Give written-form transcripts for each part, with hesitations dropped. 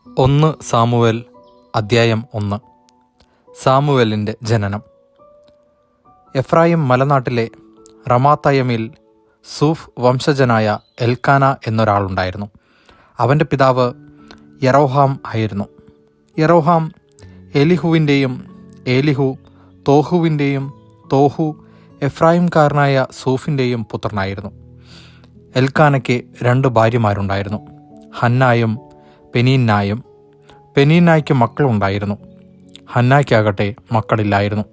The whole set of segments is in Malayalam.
1 സാമുവേൽ അദ്ധ്യായം 1. സാമുവേലിൻ്റെ ജനനം. എഫ്രായിം മലനാട്ടിലെ റമാത്തയമിൽ സൂഫ് വംശജനായ എൽക്കാന എന്നൊരാളുണ്ടായിരുന്നു. അവൻ്റെ പിതാവ് യെറോഹാം ആയിരുന്നു. യെറോഹാം എലിഹുവിൻ്റെയും എലിഹു തോഹുവിൻ്റെയും തോഹു എഫ്രായിംകാരനായ സൂഫിൻ്റെയും പുത്രനായിരുന്നു. എൽക്കാനയ്ക്ക് 2 ഭാര്യമാരുണ്ടായിരുന്നു, ഹന്നായും പെനീന്നായും. പെനീന്നായ്ക്ക് മക്കളുണ്ടായിരുന്നു, ഹന്നായ്ക്കാകട്ടെ മക്കളില്ലായിരുന്നു.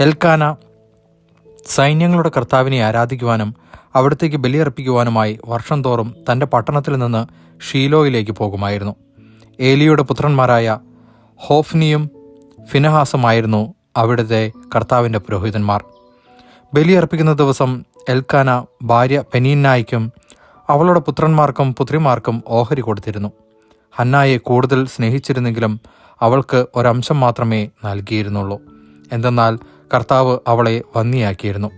എൽക്കാന സൈന്യങ്ങളുടെ കർത്താവിനെ ആരാധിക്കുവാനും അവിടത്തേക്ക് ബലിയർപ്പിക്കുവാനുമായി വർഷം തോറും തൻ്റെ പട്ടണത്തിൽ നിന്ന് ഷീലോയിലേക്ക് പോകുമായിരുന്നു. ഏലിയുടെ പുത്രന്മാരായ ഹോഫ്നിയും ഫിനഹാസുമായിരുന്നു അവിടുത്തെ കർത്താവിൻ്റെ പുരോഹിതന്മാർ. ബലിയർപ്പിക്കുന്ന ദിവസം എൽക്കാന ഭാര്യ പെനീന്നായ്ക്കും അവളുടെ പുത്രന്മാർക്കും പുത്രിമാർക്കും ഓഹരി കൊടുത്തിരുന്നു. ഹന്നായെ കൂടുതൽ സ്നേഹിച്ചിരുന്നെങ്കിലും അവൾക്ക് ഒരംശം മാത്രമേ നൽകിയിരുന്നുള്ളൂ. എന്തെന്നാൽ കർത്താവ് അവളെ വന്ധ്യയാക്കിയിരുന്നു.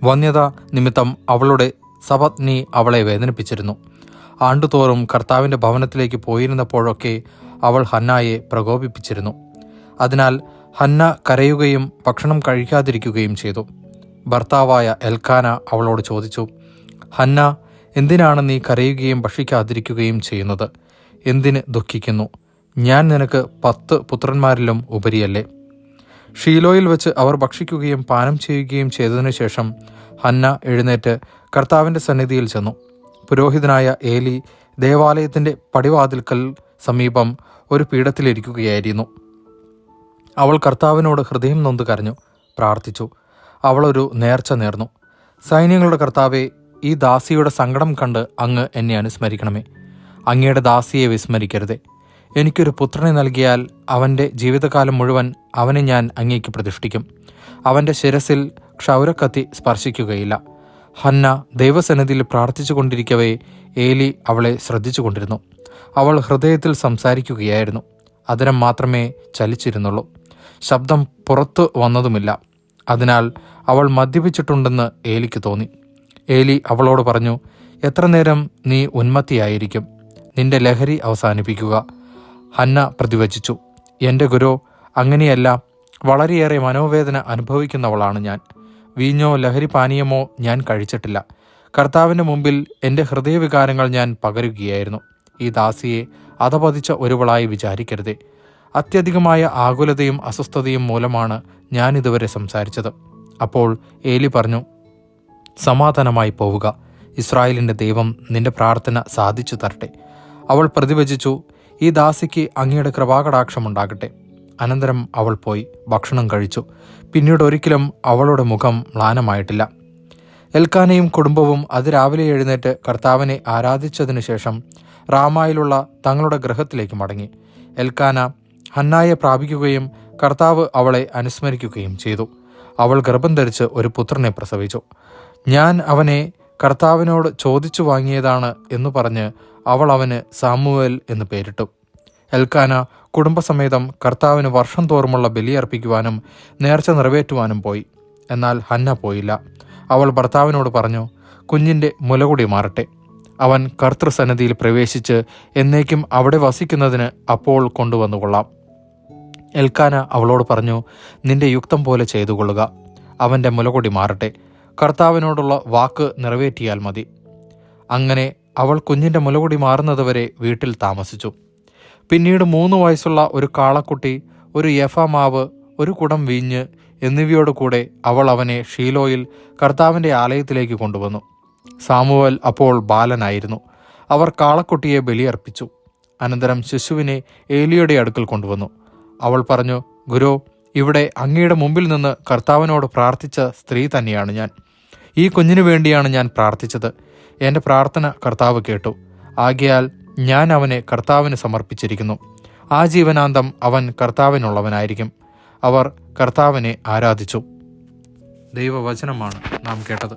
വന്ധ്യത നിമിത്തം അവളുടെ സപത്നി അവളെ വേദനിപ്പിച്ചിരുന്നു. ആണ്ടുതോറും കർത്താവിൻ്റെ ഭവനത്തിലേക്ക് പോയിരുന്നപ്പോഴൊക്കെ അവൾ ഹന്നായെ പ്രകോപിപ്പിച്ചിരുന്നു. അതിനാൽ ഹന്ന കരയുകയും ഭക്ഷണം കഴിക്കാതിരിക്കുകയും ചെയ്തു. ഭർത്താവായ എൽക്കാന അവളോട് ചോദിച്ചു, ഹന്ന, എന്തിനാണ് നീ കരയുകയും ഭക്ഷിക്കാതിരിക്കുകയും ചെയ്യുന്നത്? എന്തിന് ദുഃഖിക്കുന്നു? ഞാൻ നിനക്ക് 10 പുത്രന്മാരിലും ഉപരിയല്ലേ? ഷീലോയിൽ വെച്ച് അവർ ഭക്ഷിക്കുകയും പാനം ചെയ്യുകയും ചെയ്തതിനു ശേഷം ഹന്ന എഴുന്നേറ്റ് കർത്താവിൻ്റെ സന്നിധിയിൽ ചെന്നു. പുരോഹിതനായ ഏലി ദേവാലയത്തിൻ്റെ പടിവാതിൽക്കൽ സമീപം ഒരു പീഠത്തിലിരിക്കുകയായിരുന്നു. അവൾ കർത്താവിനോട് ഹൃദയം നൊന്ത് കരഞ്ഞു പ്രാർത്ഥിച്ചു. അവളൊരു നേർച്ച നേർന്നു. സൈന്യങ്ങളുടെ കർത്താവെ, ഈ ദാസിയുടെ സങ്കടം കണ്ട് അങ്ങ് എന്നെ അനുസ്മരിക്കണമേ. അങ്ങയുടെ ദാസിയെ വിസ്മരിക്കരുതേ. എനിക്കൊരു പുത്രനെ നൽകിയാൽ അവൻ്റെ ജീവിതകാലം മുഴുവൻ അവനെ ഞാൻ അങ്ങേക്ക് പ്രതിഷ്ഠിക്കും. അവൻ്റെ ശിരസിൽ ക്ഷൗരക്കത്തി സ്പർശിക്കുകയില്ല. ഹന്ന ദൈവസന്നിധിയിൽ പ്രാർത്ഥിച്ചു കൊണ്ടിരിക്കവേ ഏലി അവളെ ശ്രദ്ധിച്ചു കൊണ്ടിരുന്നു. അവൾ ഹൃദയത്തിൽ സംസാരിക്കുകയായിരുന്നു. അതിരം മാത്രമേ ചലിച്ചിരുന്നുള്ളൂ. ശബ്ദം പുറത്തു വന്നതുമില്ല. അതിനാൽ അവൾ മദ്യപിച്ചിട്ടുണ്ടെന്ന് ഏലിക്ക് തോന്നി. ഏലി അവളോട് പറഞ്ഞു, എത്ര നേരം നീ ഉന്മത്തിയായിരിക്കും? നിന്റെ ലഹരി അവസാനിപ്പിക്കുക. ഹന്ന പ്രതിവചിച്ചു, എൻ്റെ ഗുരോ, അങ്ങനെയല്ല. വളരെയേറെ മനോവേദന അനുഭവിക്കുന്നവളാണ് ഞാൻ. വീഞ്ഞോ ലഹരി പാനീയമോ ഞാൻ കഴിച്ചിട്ടില്ല. കർത്താവിൻ്റെ മുമ്പിൽ എൻ്റെ ഹൃദയവികാരങ്ങൾ ഞാൻ പകരുകയായിരുന്നു. ഈ ദാസിയെ അധപതിച്ച ഒരുവളായി വിചാരിക്കരുതേ. അത്യധികമായ ആകുലതയും അസ്വസ്ഥതയും മൂലമാണ് ഞാൻ ഇതുവരെ സംസാരിച്ചത്. അപ്പോൾ ഏലി പറഞ്ഞു, സമാധാനമായി പോവുക. ഇസ്രായേലിൻ്റെ ദൈവം നിന്റെ പ്രാർത്ഥന സാധിച്ചു തരട്ടെ. അവൾ പ്രതിവചിച്ചു, ഈ ദാസിക്ക് അങ്ങയുടെ കൃപാകടാക്ഷമുണ്ടാകട്ടെ. അനന്തരം അവൾ പോയി ഭക്ഷണം കഴിച്ചു. പിന്നീട് ഒരിക്കലും അവളുടെ മുഖം മ്ലാനമായിട്ടില്ല. എൽക്കാനയും കുടുംബവും അതിരാവിലെ എഴുന്നേറ്റ് കർത്താവിനെ ആരാധിച്ചതിനു ശേഷം റാമായിലുള്ള തങ്ങളുടെ ഗൃഹത്തിലേക്ക് മടങ്ങി. എൽക്കാന ഹന്നായെ പ്രാപിക്കുകയും കർത്താവ് അവളെ അനുസ്മരിക്കുകയും ചെയ്തു. അവൾ ഗർഭം ധരിച്ച് ഒരു പുത്രനെ പ്രസവിച്ചു. ഞാൻ അവനെ കർത്താവിനോട് ചോദിച്ചു വാങ്ങിയതാണ് എന്ന് പറഞ്ഞ് അവൾ അവന് സാമുവേൽ എന്ന് പേരിട്ടു. എൽക്കാന കുടുംബസമേതം കർത്താവിന് വർഷം തോറുമുള്ള ബലിയർപ്പിക്കുവാനും നേർച്ച നിറവേറ്റുവാനും പോയി. എന്നാൽ ഹന്ന പോയില്ല. അവൾ ഭർത്താവിനോട് പറഞ്ഞു, കുഞ്ഞിൻ്റെ മുലകുടി മാറട്ടെ. അവൻ കർത്തൃസന്നിധിയിൽ പ്രവേശിച്ച് എന്നേക്കും അവിടെ വസിക്കുന്നതിന് അപ്പോൾ കൊണ്ടുവന്നുകൊള്ളാം. എൽക്കാന അവളോട് പറഞ്ഞു, നിന്റെ യുക്തം പോലെ ചെയ്തുകൊള്ളുക. അവൻ്റെ മുലകുടി മാറട്ടെ. കർത്താവിനോടുള്ള വാക്ക് നിറവേറ്റിയാൽ മതി. അങ്ങനെ അവൾ കുഞ്ഞിൻ്റെ മുലകുടി മാറുന്നതുവരെ വീട്ടിൽ താമസിച്ചു. പിന്നീട് 3 വയസ്സുള്ള ഒരു കാളക്കുട്ടി, ഒരു യഫ മാവ്, ഒരു കുടം വീഞ്ഞ് എന്നിവയോട് കൂടെ അവൾ അവനെ ഷീലോയിൽ കർത്താവിൻ്റെ ആലയത്തിലേക്ക് കൊണ്ടുവന്നു. സാമുവേൽ അപ്പോൾ ബാലനായിരുന്നു. അവർ കാളക്കുട്ടിയെ ബലിയർപ്പിച്ചു. അനന്തരം ശിശുവിനെ ഏലിയുടെ അടുക്കൽ കൊണ്ടുവന്നു. അവൾ പറഞ്ഞു, ഗുരോ, ഇവിടെ അങ്ങയുടെ മുമ്പിൽ നിന്ന് കർത്താവിനോട് പ്രാർത്ഥിച്ച സ്ത്രീ തന്നെയാണ് ഞാൻ. ഈ കുഞ്ഞിനു വേണ്ടിയാണ് ഞാൻ പ്രാർത്ഥിച്ചത്. എൻ്റെ പ്രാർത്ഥന കർത്താവ് കേട്ടു. ആകയാൽ ഞാൻ അവനെ കർത്താവിന് സമർപ്പിച്ചിരിക്കുന്നു. ആജീവനാന്തം അവൻ കർത്താവിനുള്ളവനായിരിക്കും. അവർ കർത്താവിനെ ആരാധിച്ചു. ദൈവവചനമാണ് നാം കേട്ടത്.